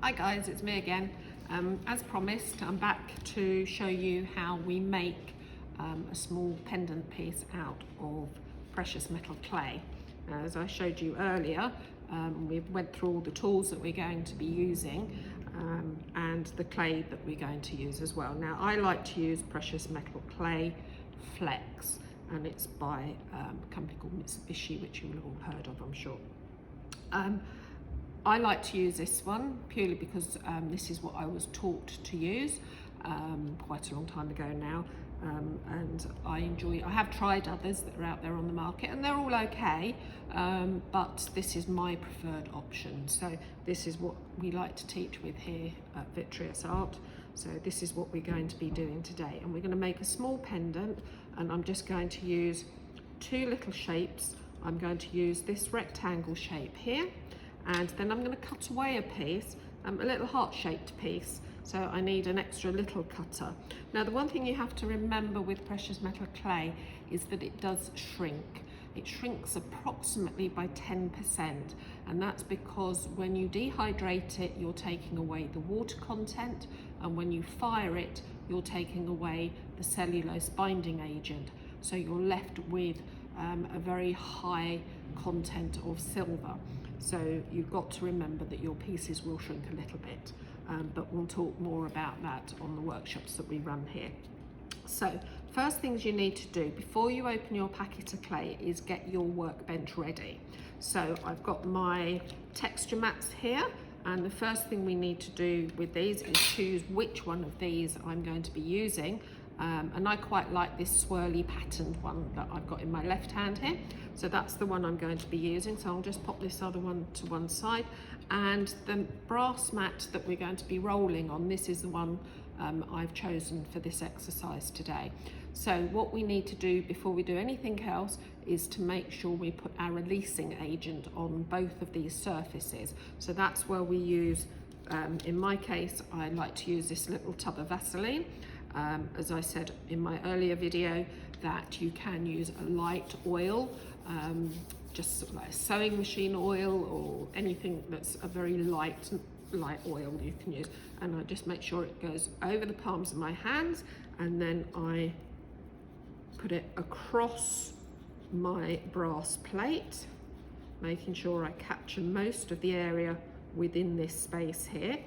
Hi guys, it's me again. As promised, I'm back to show you how we make a small pendant piece out of precious metal clay. As I showed you earlier, we went through all the tools that we're going to be using and the clay that we're going to use as well. Now, I like to use precious metal clay Flex, and it's by a company called Mitsubishi, which you will have all heard of, I'm sure. I like to use this one purely because this is what I was taught to use quite a long time ago now, and I have tried others that are out there on the market and they're all okay, but this is my preferred option. So this is what we like to teach with here at Vitreous Art. So this is what we're going to be doing today, and we're going to make a small pendant, and I'm just going to use two little shapes. I'm going to use this rectangle shape here, and then I'm going to cut away a piece, a little heart-shaped piece, so I need an extra little cutter. Now, the one thing you have to remember with precious metal clay is that it does shrink. It shrinks approximately by 10%, and that's because when you dehydrate it, you're taking away the water content, and when you fire it, you're taking away the cellulose binding agent. So you're left with a very high content of silver. So you've got to remember that your pieces will shrink a little bit, but we'll talk more about that on the workshops that we run here. So first things you need to do before you open your packet of clay is get your workbench ready. So I've got my texture mats here, and the first thing we need to do with these is choose which one of these I'm going to be using. And I quite like this swirly patterned one that I've got in my left hand here. So that's the one I'm going to be using. So I'll just pop this other one to one side. And the brass mat that we're going to be rolling on, this is the one I've chosen for this exercise today. So what we need to do before we do anything else is to make sure we put our releasing agent on both of these surfaces. So that's where we use, in my case, I like to use this little tub of Vaseline. As I said in my earlier video, that you can use a light oil, just sort of like a sewing machine oil or anything that's a very light oil you can use. And I just make sure it goes over the palms of my hands, and then I put it across my brass plate, making sure I capture most of the area within this space here.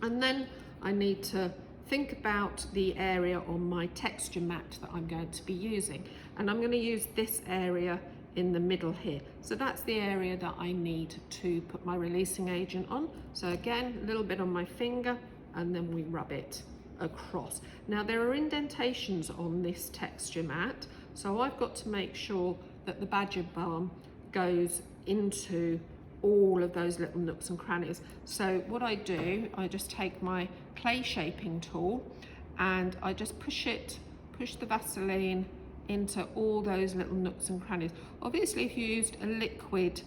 And then I need to think about the area on my texture mat that I'm going to be using, and I'm going to use this area in the middle here. So that's the area that I need to put my releasing agent on. So again, a little bit on my finger, and then we rub it across. Now, there are indentations on this texture mat, so I've got to make sure that the badger balm goes into all of those little nooks and crannies. So what I do, I just take my clay shaping tool and I just push the Vaseline into all those little nooks and crannies. Obviously, if you used a liquid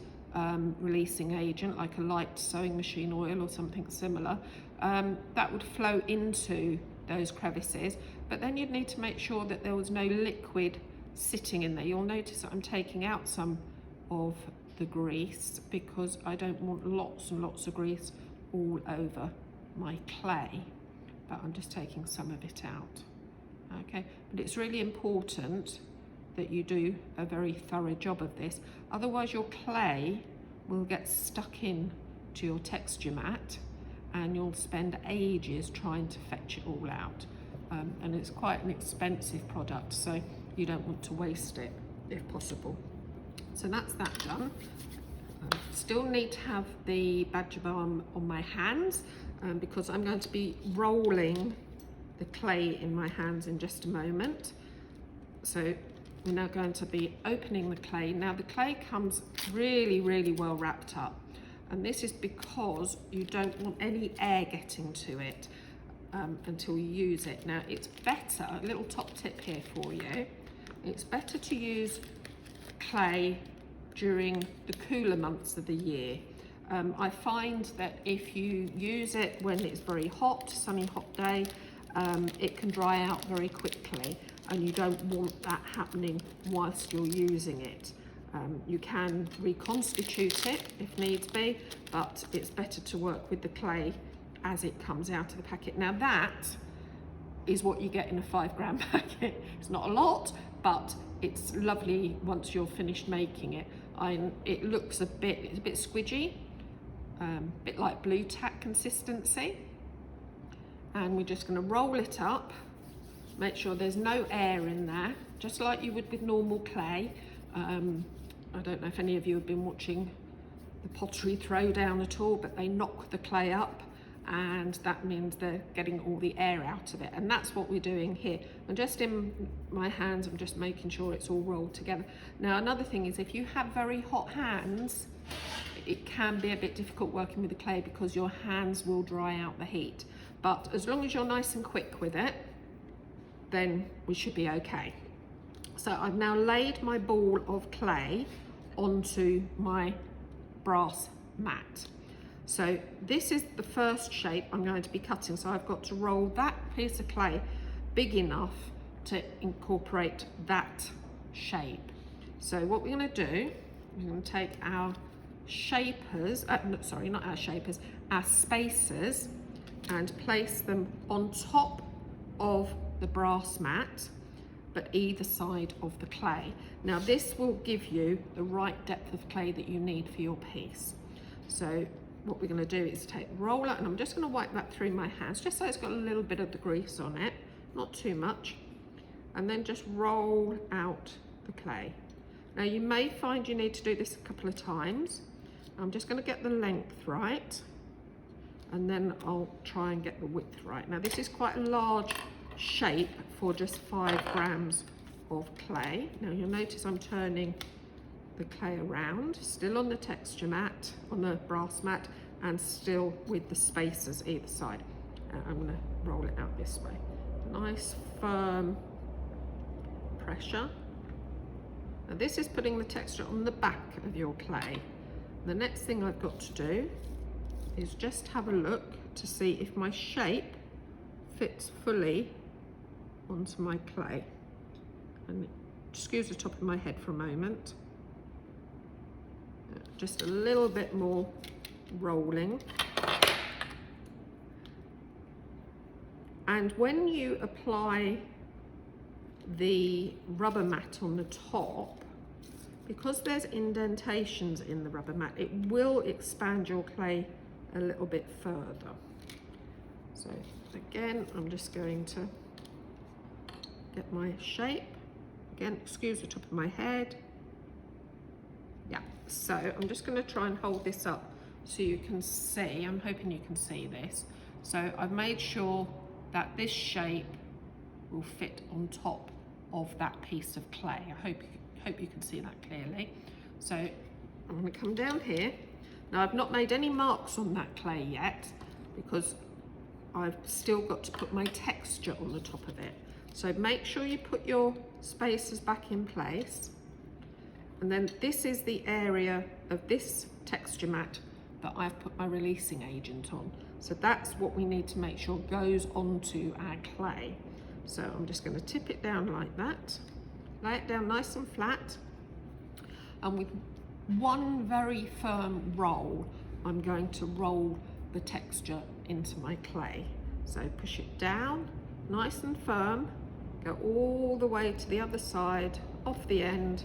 releasing agent like a light sewing machine oil or something similar, that would flow into those crevices, but then you'd need to make sure that there was no liquid sitting in there. You'll notice that I'm taking out some of the grease because I don't want lots and lots of grease all over my clay, but I'm just taking some of it out. Okay, but it's really important that you do a very thorough job of this, otherwise your clay will get stuck in to your texture mat and you'll spend ages trying to fetch it all out, and it's quite an expensive product, so you don't want to waste it if possible. So that's that done. Still need to have the badger balm on my hands because I'm going to be rolling the clay in my hands in just a moment. So we're now going to be opening the clay. Now, the clay comes really, really well wrapped up, and this is because you don't want any air getting to it until you use it. Now, it's better, a little top tip here for you, it's better to use clay during the cooler months of the year. I find that if you use it when it's very hot, sunny hot day, it can dry out very quickly, and you don't want that happening whilst you're using it. You can reconstitute it if needs be, but it's better to work with the clay as it comes out of the packet. Now that is what you get in a 5 gram packet. It's not a lot, but it's lovely once you're finished making it. It looks it's a bit squidgy, a bit like blue tack consistency. And we're just going to roll it up, make sure there's no air in there, just like you would with normal clay. I don't know if any of you have been watching the pottery throwdown at all, but they knock the clay up, and that means they're getting all the air out of it, and that's what we're doing here. And just in my hands, I'm just making sure it's all rolled together. Now another thing is, if you have very hot hands, it can be a bit difficult working with the clay because your hands will dry out the heat, but as long as you're nice and quick with it, then we should be okay. So I've now laid my ball of clay onto my brass mat. So this is the first shape I'm going to be cutting. So I've got to roll that piece of clay big enough to incorporate that shape. So what we're going to do, we're going to take our shapers, sorry, not our shapers, our spacers, and place them on top of the brass mat, but either side of the clay. Now this will give you the right depth of clay that you need for your piece. So what we're going to do is take the roller, and I'm just going to wipe that through my hands just so it's got a little bit of the grease on it, not too much, and then just roll out the clay. Now you may find you need to do this a couple of times. I'm just going to get the length right, and then I'll try and get the width right. Now this is quite a large shape for just 5 grams of clay. Now you'll notice I'm turning the clay around, still on the texture mat, on the brass mat, and still with the spacers either side. I'm going to roll it out this way. Nice firm pressure. Now this is putting the texture on the back of your clay. The next thing I've got to do is just have a look to see if my shape fits fully onto my clay. And excuse the top of my head for a moment. Just a little bit more rolling. And when you apply the rubber mat on the top, because there's indentations in the rubber mat, it will expand your clay a little bit further. So again, I'm just going to get my shape. Again, excuse the top of my head. Yeah, so I'm just going to try and hold this up so you can see. I'm hoping you can see this. So I've made sure that this shape will fit on top of that piece of clay. I hope you can see that clearly. So I'm going to come down here. Now I've not made any marks on that clay yet because I've still got to put my texture on the top of it. So make sure you put your spacers back in place. And then this is the area of this texture mat that I've put my releasing agent on. So that's what we need to make sure goes onto our clay. So I'm just going to tip it down like that, lay it down nice and flat, and with one very firm roll, I'm going to roll the texture into my clay. So push it down, nice and firm, go all the way to the other side, off the end,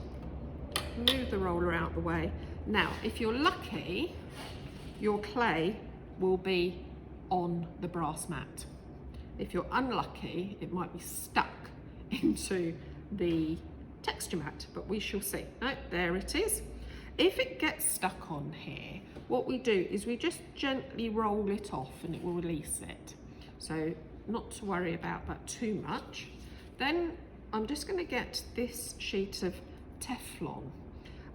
move the roller out the way. Now, if you're lucky, your clay will be on the brass mat. If you're unlucky, it might be stuck into the texture mat, but we shall see. No, there it is. If it gets stuck on here, what we do is we just gently roll it off and it will release it. So not to worry about that too much. Then I'm just going to get this sheet of Teflon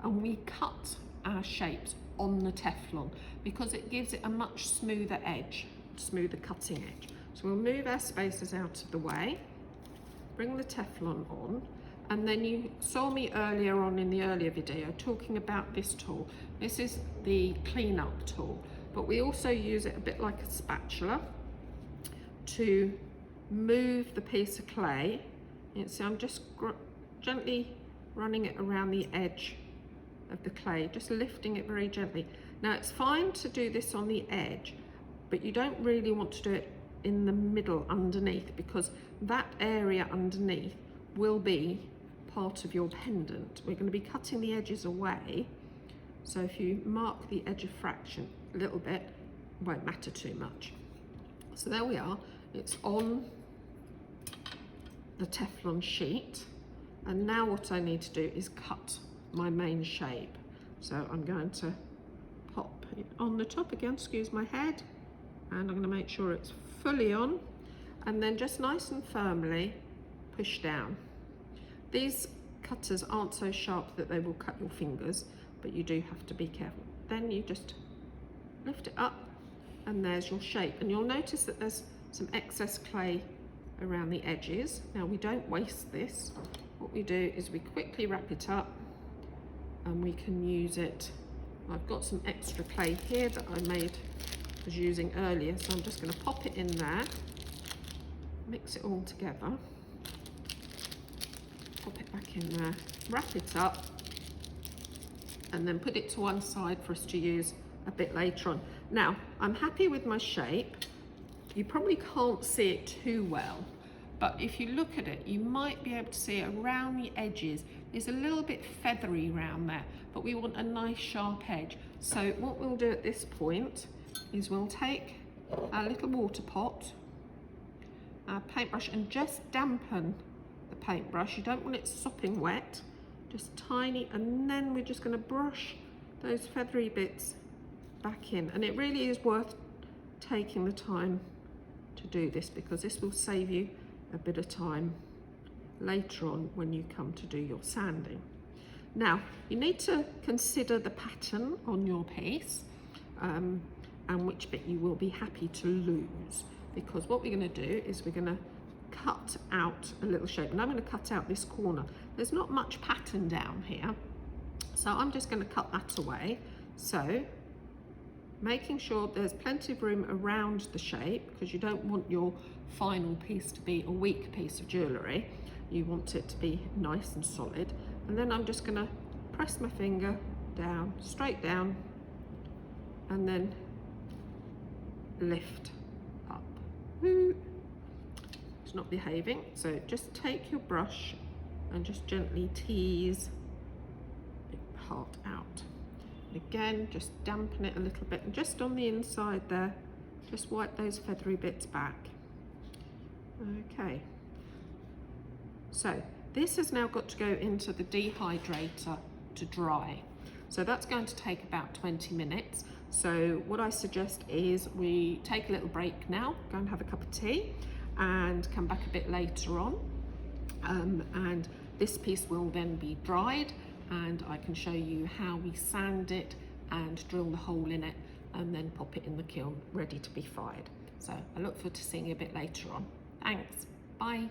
and we cut our shapes on the Teflon because it gives it a much smoother edge, smoother cutting edge. So we'll move our spacers out of the way, bring the Teflon on, and then you saw me earlier on in the earlier video talking about this tool. This is the cleanup tool, but we also use it a bit like a spatula to move the piece of clay. You see, I'm just gently running it around the edge of the clay, just lifting it very gently. Now it's fine to do this on the edge, but you don't really want to do it in the middle underneath, because that area underneath will be part of your pendant. We're going to be cutting the edges away, so if you mark the edge of fraction a little bit, it won't matter too much. So there we are, it's on the Teflon sheet, and now what I need to do is cut my main shape. So I'm going to pop it on the top again, excuse my head, and I'm going to make sure it's fully on, and then just nice and firmly push down. These cutters aren't so sharp that they will cut your fingers, but you do have to be careful. Then you just lift it up, and there's your shape. And you'll notice that there's some excess clay around the edges. Now we don't waste this. What we do is we quickly wrap it up, and we can use it. I've got some extra clay here that I was using earlier, so I'm just going to pop it in there, mix it all together, pop it back in there, wrap it up, and then put it to one side for us to use a bit later on. Now, I'm happy with my shape. You probably can't see it too well, but if you look at it, you might be able to see around the edges, it's a little bit feathery around there, but we want a nice sharp edge. So what we'll do at this point is we'll take our little water pot, our paintbrush, and just dampen the paintbrush. You don't want it sopping wet, just tiny, and then we're just going to brush those feathery bits back in. And it really is worth taking the time to do this, because this will save you a bit of time later on when you come to do your sanding. Now you need to consider the pattern on your piece, and which bit you will be happy to lose, because what we're going to do is we're going to cut out a little shape, and I'm going to cut out this corner. There's not much pattern down here, so I'm just going to cut that away. So making sure there's plenty of room around the shape, because you don't want your final piece to be a weak piece of jewellery. You want it to be nice and solid. And then I'm just going to press my finger down, straight down, and then lift up. It's not behaving, so just take your brush and just gently tease the part out. And again, just dampen it a little bit, and just on the inside there, just wipe those feathery bits back. Okay, so this has now got to go into the dehydrator to dry. So that's going to take about 20 minutes. So what I suggest is we take a little break now, go and have a cup of tea, and come back a bit later on. And this piece will then be dried, and I can show you how we sand it and drill the hole in it, and then pop it in the kiln ready to be fired. So I look forward to seeing you a bit later on. Thanks, bye.